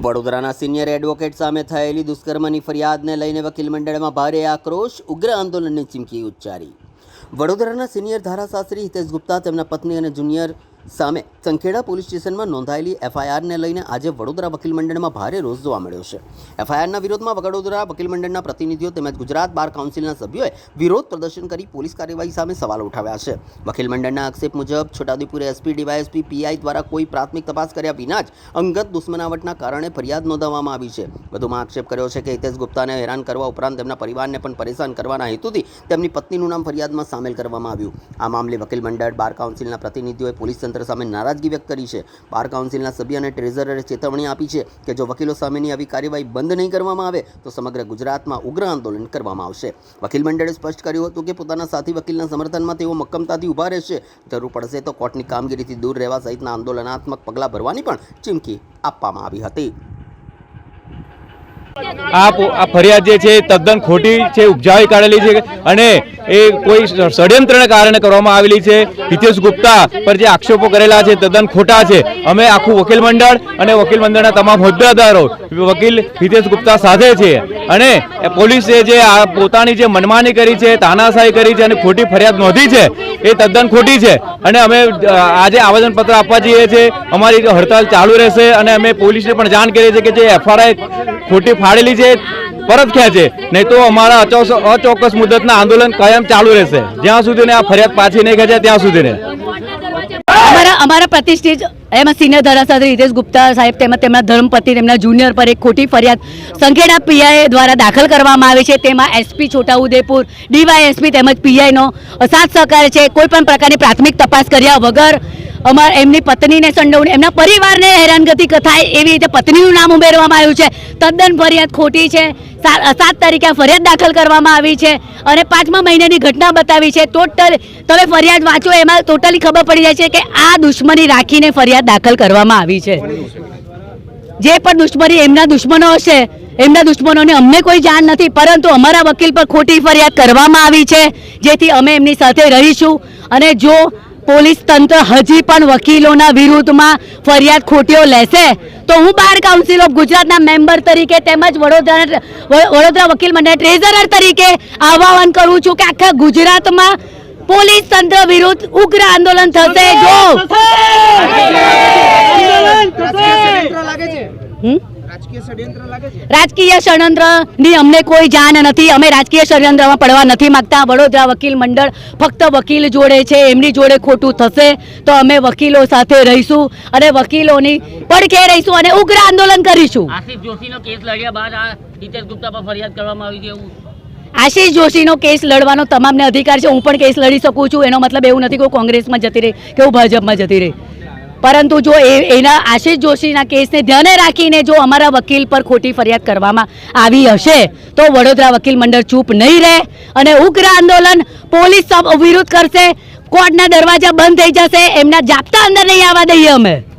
વડોદરાના senior advocate સામે થયેલી દુષ્કર્મની ફરિયાદને લઈને વકીલ મંડળમાં ભારે આક્રોશ, ઉગ્ર આંદોલનની ચીમકી ઉચ્ચારી। વડોદરાના સિનિયર ધારાશાસ્ત્રી હિતેશ ગુપ્તા તેમના પત્ની અને જુનિયર સામે સંખેડા પોલીસ સ્ટેશનમાં નોંધાયેલી એફઆઈઆરને લઈને આજે વડોદરા વકીલ મંડળમાં ભારે રોષ જોવા મળ્યો છે। એફઆઈઆરના વિરોધમાં વડોદરા વકીલ મંડળના પ્રતિનિધિઓ તેમજ ગુજરાત બાર કાઉન્સિલના સભ્યોએ વિરોધ પ્રદર્શન કરી પોલીસ કાર્યવાહી સામે સવાલ ઉઠાવ્યા છે। વકીલ મંડળના આક્ષેપ મુજબ છોટાઉદેપુર એસપી, ડીવાયએસપી, પીઆઈ દ્વારા કોઈ પ્રાથમિક તપાસ કર્યા વિના જ અંગત દુશ્મનાવટના કારણે ફરિયાદ નોંધાવવામાં આવી છે। વધુમાં આક્ષેપ કર્યો છે કે હિતેશ ગુપ્તાને હેરાન કરવા ઉપરાંત તેમના પરિવારને પણ પરેશાન કરવાના હેતુથી તેમની પત્નીનું નામ ફરિયાદમાં સામેલ કરવામાં આવ્યું। આ મામલે વકીલ મંડળ, બાર કાઉન્સિલના પ્રતિનિધિઓએ પોલીસ તંત્ર સામે નારાજગી વ્યક્ત કરી છે। બાર કાઉન્સિલના સભ્ય અને ટ્રેઝરરે ચેતવણી આપી છે કે જો વકીલો સામેની આવી કાર્યવાહી બંધ નહીં કરવામાં આવે તો સમગ્ર ગુજરાતમાં ઉગ્ર આંદોલન કરવામાં આવશે। વકીલ મંડળે સ્પષ્ટ કર્યું હતું કે પોતાના સાથી વકીલના સમર્થનમાં તેઓ મક્કમતાથી ઊભા રહેશે, જરૂર પડશે તો કોર્ટની કામગીરીથી દૂર રહેવા સહિતના આંદોલનાત્મક પગલાં ભરવાની પણ ચીમકી આપવામાં આવી હતી। આ ફરિયાદ જે છે તદ્દન ખોટી છે, ઉપજાવી કાઢેલી છે અને એ કોઈ ષડયંત્રના કારણે કરવામાં આવેલી છે। હિતેશ ગુપ્તા પર જે આક્ષેપો કરેલા છે તદ્દન ખોટા છે। અમે આખું વકીલ મંડળ અને વકીલ મંડળના તમામ હોદ્દેદારો વકીલ હિતેશ ગુપ્તા સાથે છે અને પોલીસે જે પોતાની જે મનમાની કરી છે, તાનાશાહી કરી છે અને ખોટી ફરિયાદ નોંધી છે એ તદ્દન ખોટી છે અને અમે આજે આવેદનપત્ર આપવા જઈએ છીએ। અમારી હડતાલ ચાલુ રહેશે અને અમે પોલીસને પણ જાણ કરી છે કે જે એફઆરઆઈ ખોટી ફાડેલી છે પરત ખેંચે, નહીં તો અમારા અચોક્કસ મુદતના આંદોલન કાયમ ચાલુ રહેશે જ્યાં સુધી આ ફરિયાદ પાછી નહીં ખેંચે ત્યાં સુધી। અમારા પ્રતિષ્ઠિત એમાં સિનિયર ધારાશાસ્ત્રી હિતેશ ગુપ્તા સાહેબ તેમજ તેમના ધર્મપત્ની, તેમના જુનિયર પર એક ખોટી ફરિયાદ સંખેડા પીઆઈ દ્વારા દાખલ કરવામાં આવી છે। તેમાં એસપી છોટાઉદેપુર, ડીવાયએસપી તેમજ પીઆઈનો સાથ સહકાર છે। કોઈ પણ પ્રકારની પ્રાથમિક તપાસ કર્યા વગર એમની પત્નીને સંડોવણી, એમના પરિવારને હેરાનગતિ થાય એવી રીતે પત્નીનું નામ ઉમેરવામાં આવ્યું છે। તદ્દન ફરિયાદ ખોટી છે। 7 તારીખે ફરિયાદ દાખલ કરવામાં આવી છે અને 5મા મહિનાની ઘટના બતાવી છે। ટોટલ તમે ફરિયાદ વાંચો એમાં ટોટલી ખબર પડી જાય છે કે આ દુશ્મની રાખીને ફરિયાદ દાખલ કરવામાં આવી છે। જે પણ દુશ્મની એમના દુશ્મનો હશે, એમના દુશ્મનોને અમને કોઈ જાણ નથી, પરંતુ અમારા વકીલ પર ખોટી ફરિયાદ કરવામાં આવી છે, જેથી અમે એમની સાથે રહીશું। અને જો પોલીસ તંત્ર હજી પણ વકીલોના વિરુદ્ધમાં ફરિયાદ ખોટીઓ લેશે તો હું બાર કાઉન્સિલ ઓફ ગુજરાતના મેમ્બર તરીકે તેમજ વડોદરા વકીલ મંડળ ટ્રેઝરર તરીકે આહવાન કરું છું કે આખા ગુજરાતમાં પોલીસ તંત્ર વિરુદ્ધ ઉગ્ર આંદોલન થશે। રાજકીય ષડયંત્રની અમને કોઈ જાણ નથી, અમે રાજકીય ષડયંત્રમાં પડવા નથી માંગતા। વડોદરા વકીલ મંડળ ફક્ત વકીલ જોડે છે, એમની જોડે ખોટું થશે તો અમે વકીલો સાથે રહીશું અને વકીલોની પડખે રહીશું અને ઉગ્ર આંદોલન કરીશું। આશિષ જોશીનો કેસ લડ્યા બાદ આ હિતેશ ગુપ્તા પર ફરિયાદ કરવામાં આવી છે એવું આશિષ જોશીનો કેસ લડવાનો તમામને અધિકાર છે। હું પણ કેસ લડી શકું છું, એનો મતલબ એવું નથી કે હું કોંગ્રેસમાં જતી રહી કે હું ભાજપમાં જતી રહી, પરંતુ જો એના આશિષ જોશીના કેસને ધ્યાને રાખીને જો અમારા વકીલ પર ખોટી ફરિયાદ કરવામાં આવી હશે તો વડોદરા વકીલ મંડળ ચૂપ નહીં રહે અને ઉગ્ર આંદોલન પોલીસ વિરુદ્ધ કરશે। કોર્ટના દરવાજા બંધ થઈ જશે, એમના જાપ્તા અંદર નહીં આવવા દઈએ અમે।